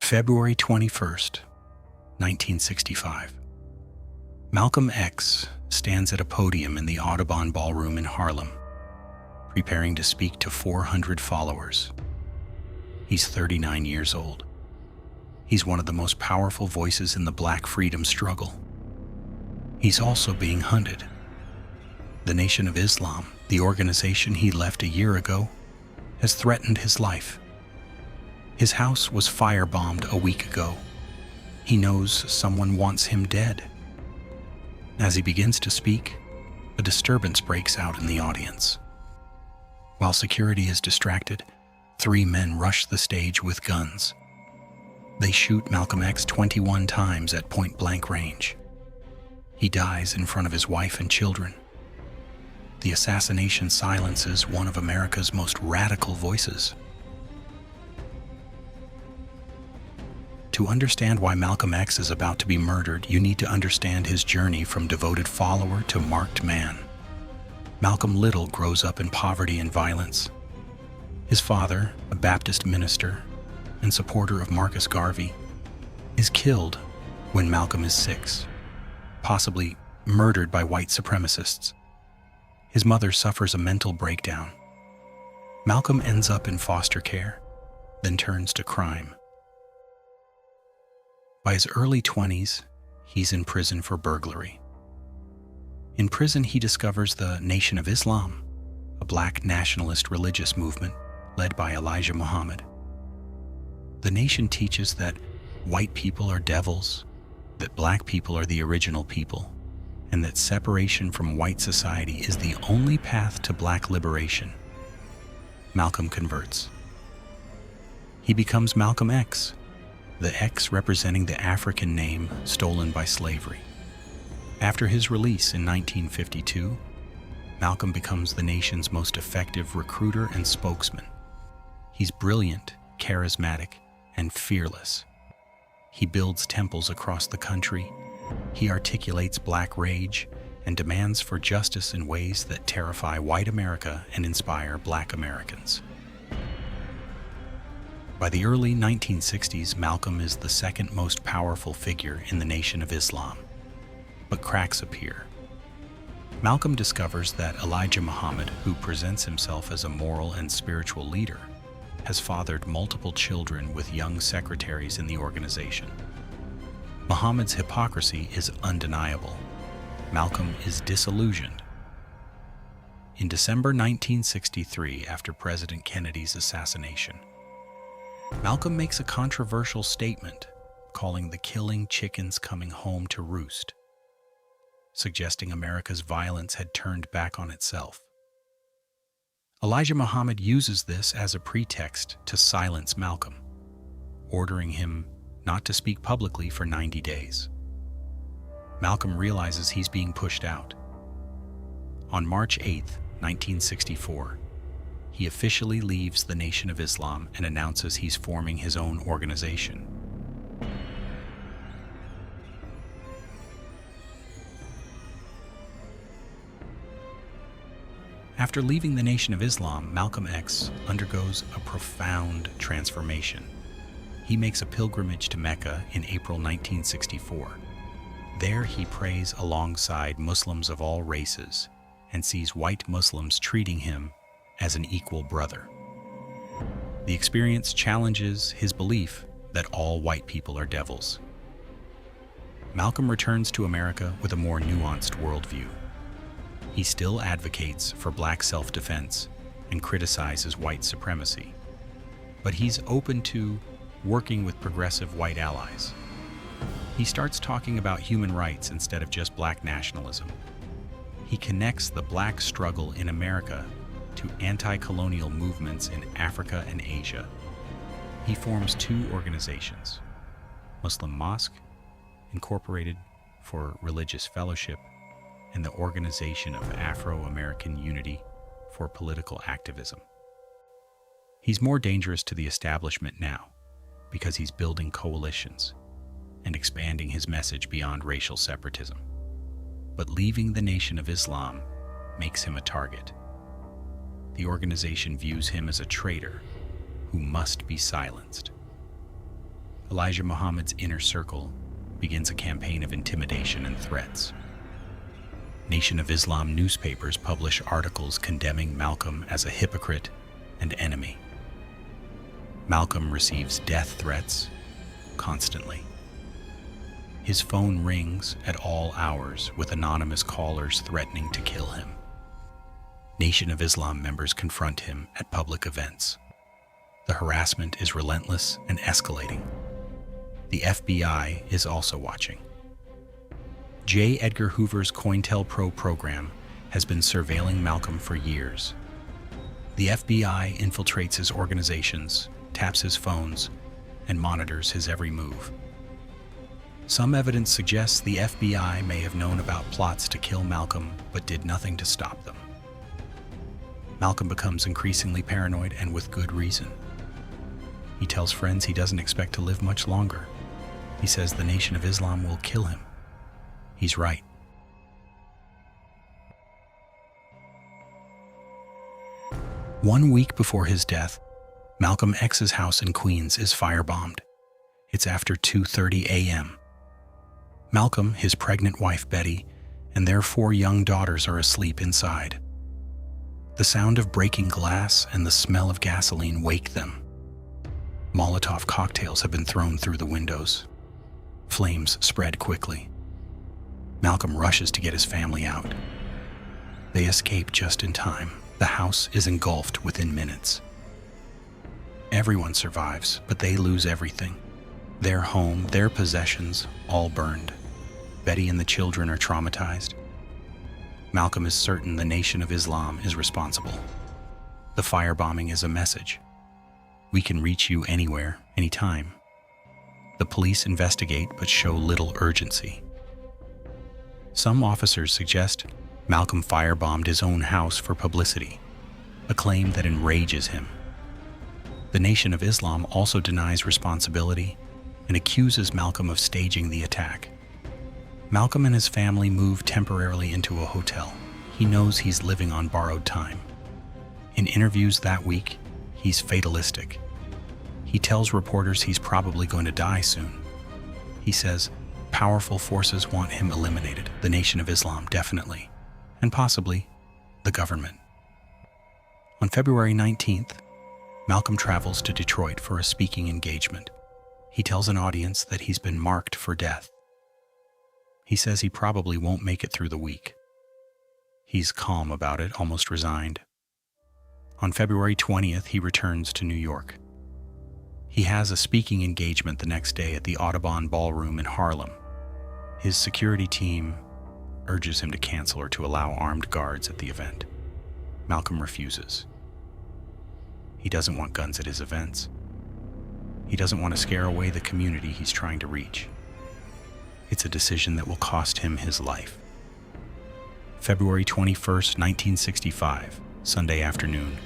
February 21st, 1965. Malcolm X stands at a podium in the Audubon Ballroom in Harlem, preparing to speak to 400 followers. He's 39 years old. He's one of the most powerful voices in the Black freedom struggle. He's also being hunted. The Nation of Islam, the organization he left a year ago, has threatened his life. His house was firebombed a week ago. He knows someone wants him dead. As he begins to speak, a disturbance breaks out in the audience. While security is distracted, 3 men rush the stage with guns. They shoot Malcolm X 21 times at point-blank range. He dies in front of his wife and children. The assassination silences one of America's most radical voices. To understand why Malcolm X is about to be murdered, you need to understand his journey from devoted follower to marked man. Malcolm Little grows up in poverty and violence. His father, a Baptist minister and supporter of Marcus Garvey, is killed when Malcolm is 6, possibly murdered by white supremacists. His mother suffers a mental breakdown. Malcolm ends up in foster care, then turns to crime. By his early 20s, he's in prison for burglary. In prison, he discovers the Nation of Islam, a Black nationalist religious movement led by Elijah Muhammad. The Nation teaches that white people are devils, that Black people are the original people, and that separation from white society is the only path to Black liberation. Malcolm converts. He becomes Malcolm X, the X representing the African name stolen by slavery. After his release in 1952, Malcolm becomes the nation's most effective recruiter and spokesman. He's brilliant, charismatic, and fearless. He builds temples across the country. He articulates Black rage and demands for justice in ways that terrify white America and inspire Black Americans. By the early 1960s, Malcolm is the second most powerful figure in the Nation of Islam. But cracks appear. Malcolm discovers that Elijah Muhammad, who presents himself as a moral and spiritual leader, has fathered multiple children with young secretaries in the organization. Muhammad's hypocrisy is undeniable. Malcolm is disillusioned. In December 1963, after President Kennedy's assassination, Malcolm makes a controversial statement calling the killing chickens coming home to roost, suggesting America's violence had turned back on itself. Elijah Muhammad uses this as a pretext to silence Malcolm, ordering him not to speak publicly for 90 days. Malcolm realizes he's being pushed out. On March 8, 1964, he officially leaves the Nation of Islam and announces he's forming his own organization. After leaving the Nation of Islam, Malcolm X undergoes a profound transformation. He makes a pilgrimage to Mecca in April 1964. There he prays alongside Muslims of all races and sees white Muslims treating him as an equal brother. The experience challenges his belief that all white people are devils. Malcolm returns to America with a more nuanced worldview. He still advocates for Black self-defense and criticizes white supremacy, but he's open to working with progressive white allies. He starts talking about human rights instead of just Black nationalism. He connects the Black struggle in America to anti-colonial movements in Africa and Asia. He forms 2 organizations, Muslim Mosque, Incorporated for Religious Fellowship, and the Organization of Afro-American Unity for Political Activism. He's more dangerous to the establishment now because he's building coalitions and expanding his message beyond racial separatism. But leaving the Nation of Islam makes him a target. The organization views him as a traitor who must be silenced. Elijah Muhammad's inner circle begins a campaign of intimidation and threats. Nation of Islam newspapers publish articles condemning Malcolm as a hypocrite and enemy. Malcolm receives death threats constantly. His phone rings at all hours with anonymous callers threatening to kill him. Nation of Islam members confront him at public events. The harassment is relentless and escalating. The FBI is also watching. J. Edgar Hoover's COINTELPRO program has been surveilling Malcolm for years. The FBI infiltrates his organizations, taps his phones, and monitors his every move. Some evidence suggests the FBI may have known about plots to kill Malcolm but did nothing to stop them. Malcolm becomes increasingly paranoid, and with good reason. He tells friends he doesn't expect to live much longer. He says the Nation of Islam will kill him. He's right. One week before his death, Malcolm X's house in Queens is firebombed. It's after 2:30 a.m. Malcolm, his pregnant wife Betty, and their 4 young daughters are asleep inside. The sound of breaking glass and the smell of gasoline wake them. Molotov cocktails have been thrown through the windows. Flames spread quickly. Malcolm rushes to get his family out. They escape just in time. The house is engulfed within minutes. Everyone survives, but they lose everything. Their home, their possessions, all burned. Betty and the children are traumatized. Malcolm is certain the Nation of Islam is responsible. The firebombing is a message. We can reach you anywhere, anytime. The police investigate but show little urgency. Some officers suggest Malcolm firebombed his own house for publicity, a claim that enrages him. The Nation of Islam also denies responsibility and accuses Malcolm of staging the attack. Malcolm and his family move temporarily into a hotel. He knows he's living on borrowed time. In interviews that week, he's fatalistic. He tells reporters he's probably going to die soon. He says powerful forces want him eliminated, the Nation of Islam definitely, and possibly the government. On February 19th, Malcolm travels to Detroit for a speaking engagement. He tells an audience that he's been marked for death. He says he probably won't make it through the week. He's calm about it, almost resigned. On February 20th, he returns to New York. He has a speaking engagement the next day at the Audubon Ballroom in Harlem. His security team urges him to cancel or to allow armed guards at the event. Malcolm refuses. He doesn't want guns at his events. He doesn't want to scare away the community he's trying to reach. It's a decision that will cost him his life. February 21st, 1965, Sunday afternoon.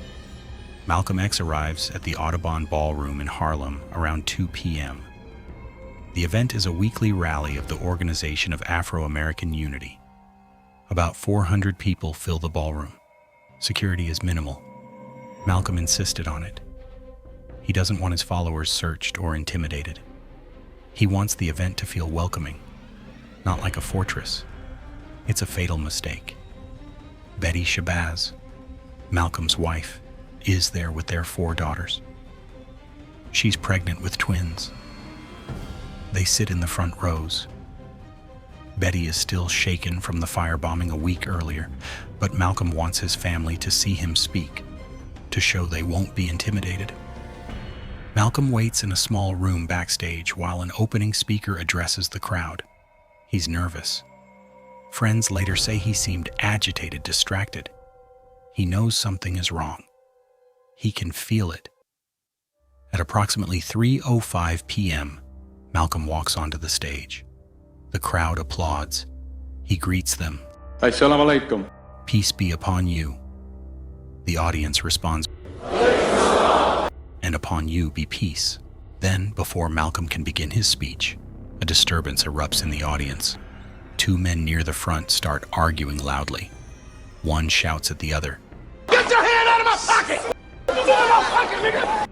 Malcolm X arrives at the Audubon Ballroom in Harlem around 2 p.m. The event is a weekly rally of the Organization of Afro-American Unity. About 400 people fill the ballroom. Security is minimal. Malcolm insisted on it. He doesn't want his followers searched or intimidated. He wants the event to feel welcoming, not like a fortress. It's a fatal mistake. Betty Shabazz, Malcolm's wife, is there with their 4 daughters. She's pregnant with twins. They sit in the front rows. Betty is still shaken from the firebombing a week earlier, but Malcolm wants his family to see him speak, to show they won't be intimidated. Malcolm waits in a small room backstage while an opening speaker addresses the crowd. He's nervous. Friends later say he seemed agitated, distracted. He knows something is wrong. He can feel it. At approximately 3:05 p.m., Malcolm walks onto the stage. The crowd applauds. He greets them. Assalamu alaikum. Peace be upon you. The audience responds, and upon you be peace. Then, before Malcolm can begin his speech, a disturbance erupts in the audience. 2 men near the front start arguing loudly. One shouts at the other, Get your hand out of my pocket! Get your hand out of my pocket, nigga!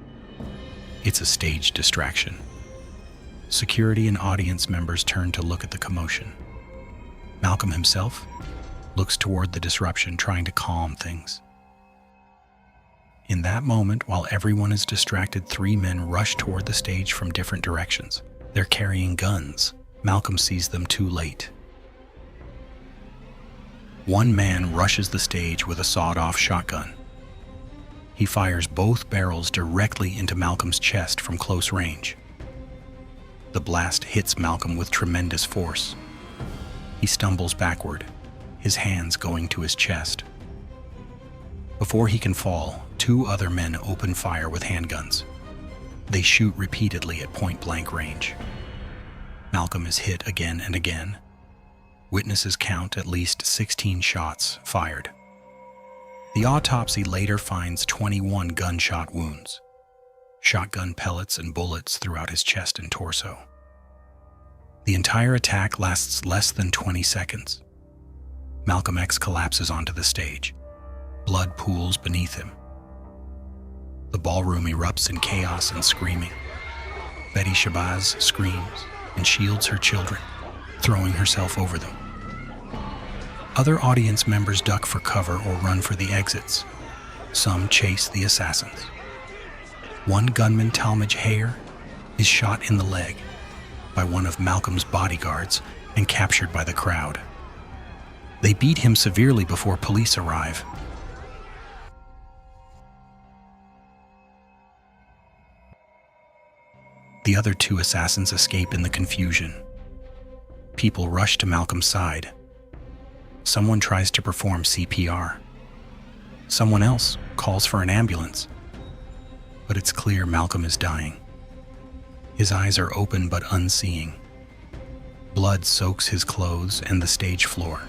It's a staged distraction. security and audience members turn to look at the commotion. Malcolm himself looks toward the disruption, trying to calm things. In that moment, while everyone is distracted, 3 men rush toward the stage from different directions. They're carrying guns. Malcolm sees them too late. One man rushes the stage with a sawed-off shotgun. He fires both barrels directly into Malcolm's chest from close range. The blast hits Malcolm with tremendous force. He stumbles backward, his hands going to his chest. Before he can fall, 2 other men open fire with handguns. They shoot repeatedly at point-blank range. Malcolm is hit again and again. Witnesses count at least 16 shots fired. The autopsy later finds 21 gunshot wounds, shotgun pellets and bullets throughout his chest and torso. The entire attack lasts less than 20 seconds. Malcolm X collapses onto the stage. Blood pools beneath him. The ballroom erupts in chaos and screaming. Betty Shabazz screams and shields her children, throwing herself over them. Other audience members duck for cover or run for the exits. Some chase the assassins. One gunman, Talmadge Hayer, is shot in the leg by one of Malcolm's bodyguards and captured by the crowd. They beat him severely before police arrive. The other 2 assassins escape in the confusion. People rush to Malcolm's side. Someone tries to perform CPR. Someone else calls for an ambulance. But it's clear Malcolm is dying. His eyes are open but unseeing. Blood soaks his clothes and the stage floor.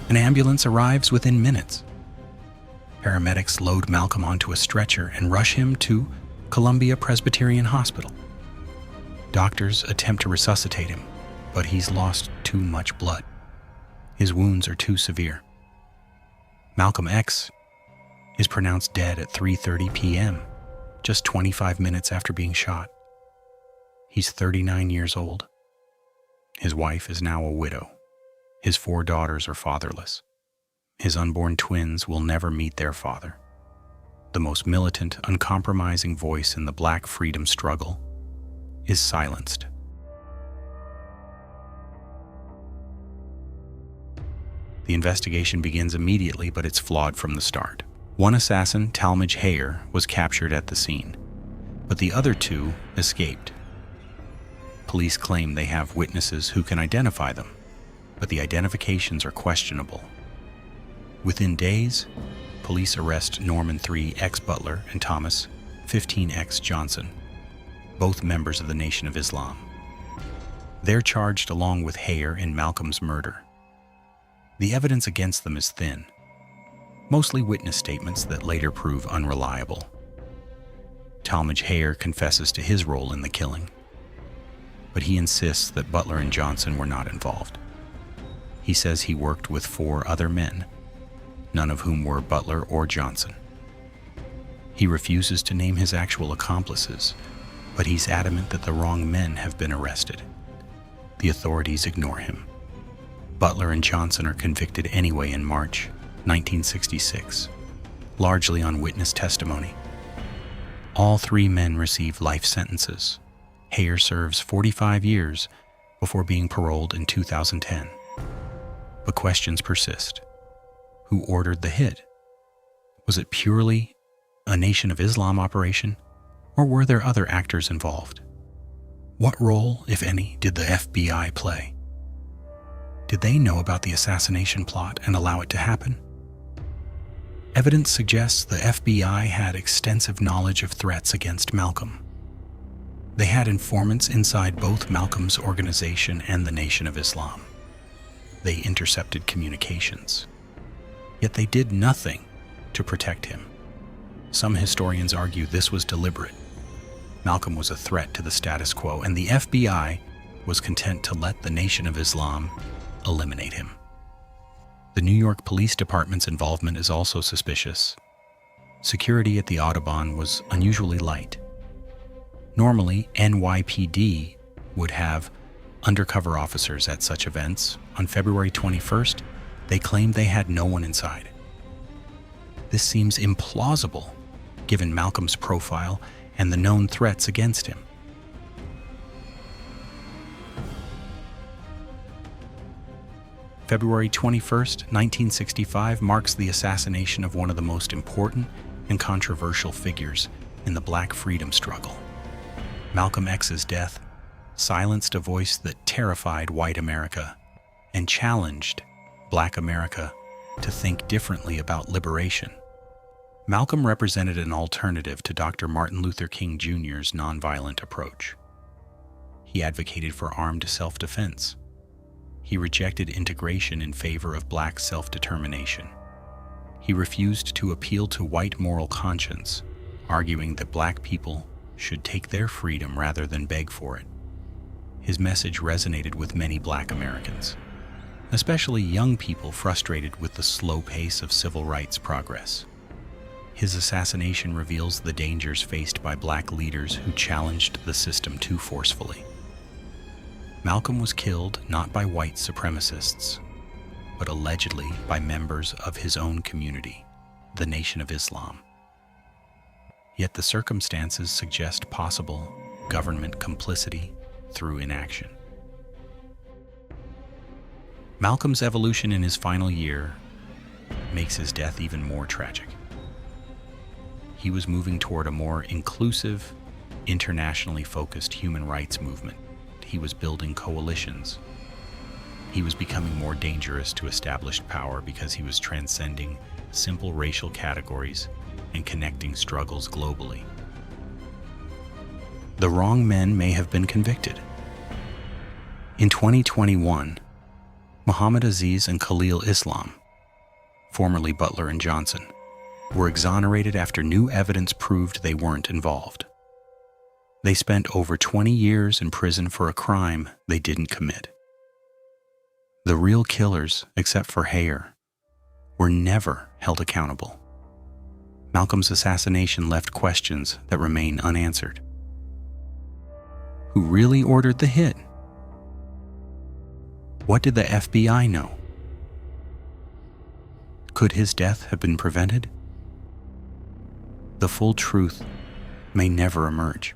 An ambulance arrives within minutes. Paramedics load Malcolm onto a stretcher and rush him to Columbia Presbyterian Hospital. Doctors attempt to resuscitate him, but he's lost too much blood. His wounds are too severe. Malcolm X is pronounced dead at 3:30 p.m., just 25 minutes after being shot. He's 39 years old. His wife is now a widow. His 4 daughters are fatherless. His unborn twins will never meet their father. The most militant, uncompromising voice in the Black freedom struggle is silenced. The investigation begins immediately, but it's flawed from the start. One assassin, Talmadge Hayer, was captured at the scene, but the other 2 escaped. Police claim they have witnesses who can identify them, but the identifications are questionable. Within days, police arrest Norman 3X Butler and Thomas 15X Johnson, both members of the Nation of Islam. They're charged along with Hayer in Malcolm's murder. The evidence against them is thin, mostly witness statements that later prove unreliable. Talmadge Hayer confesses to his role in the killing, but he insists that Butler and Johnson were not involved. He says he worked with 4 other men, none of whom were Butler or Johnson. He refuses to name his actual accomplices, but he's adamant that the wrong men have been arrested. The authorities ignore him. Butler and Johnson are convicted anyway in March 1966, largely on witness testimony. All 3 men receive life sentences. Hayer serves 45 years before being paroled in 2010. But questions persist. Who ordered the hit? Was it purely a Nation of Islam operation, or were there other actors involved? What role, if any, did the FBI play? Did they know about the assassination plot and allow it to happen? Evidence suggests the FBI had extensive knowledge of threats against Malcolm. They had informants inside both Malcolm's organization and the Nation of Islam. They intercepted communications. Yet they did nothing to protect him. Some historians argue this was deliberate. Malcolm was a threat to the status quo, and the FBI was content to let the Nation of Islam eliminate him. The New York Police Department's involvement is also suspicious. Security at the Audubon was unusually light. Normally, NYPD would have undercover officers at such events. On February 21st, they claimed they had no one inside. This seems implausible, given Malcolm's profile and the known threats against him. February 21st, 1965 marks the assassination of one of the most important and controversial figures in the Black freedom struggle. Malcolm X's death silenced a voice that terrified white America and challenged Black America to think differently about liberation. Malcolm represented an alternative to Dr. Martin Luther King Jr.'s nonviolent approach. He advocated for armed self-defense. He rejected integration in favor of Black self-determination. He refused to appeal to white moral conscience, arguing that Black people should take their freedom rather than beg for it. His message resonated with many Black Americans, especially young people frustrated with the slow pace of civil rights progress. His assassination reveals the dangers faced by Black leaders who challenged the system too forcefully. Malcolm was killed not by white supremacists, but allegedly by members of his own community, the Nation of Islam. Yet the circumstances suggest possible government complicity through inaction. Malcolm's evolution in his final year makes his death even more tragic. He was moving toward a more inclusive, internationally focused human rights movement. He was building coalitions. He was becoming more dangerous to established power because he was transcending simple racial categories and connecting struggles globally. The wrong men may have been convicted. In 2021, Muhammad Aziz and Khalil Islam, formerly Butler and Johnson, were exonerated after new evidence proved they weren't involved. They spent over 20 years in prison for a crime they didn't commit. The real killers, except for Hayer, were never held accountable. Malcolm's assassination left questions that remain unanswered. Who really ordered the hit? What did the FBI know? Could his death have been prevented? The full truth may never emerge.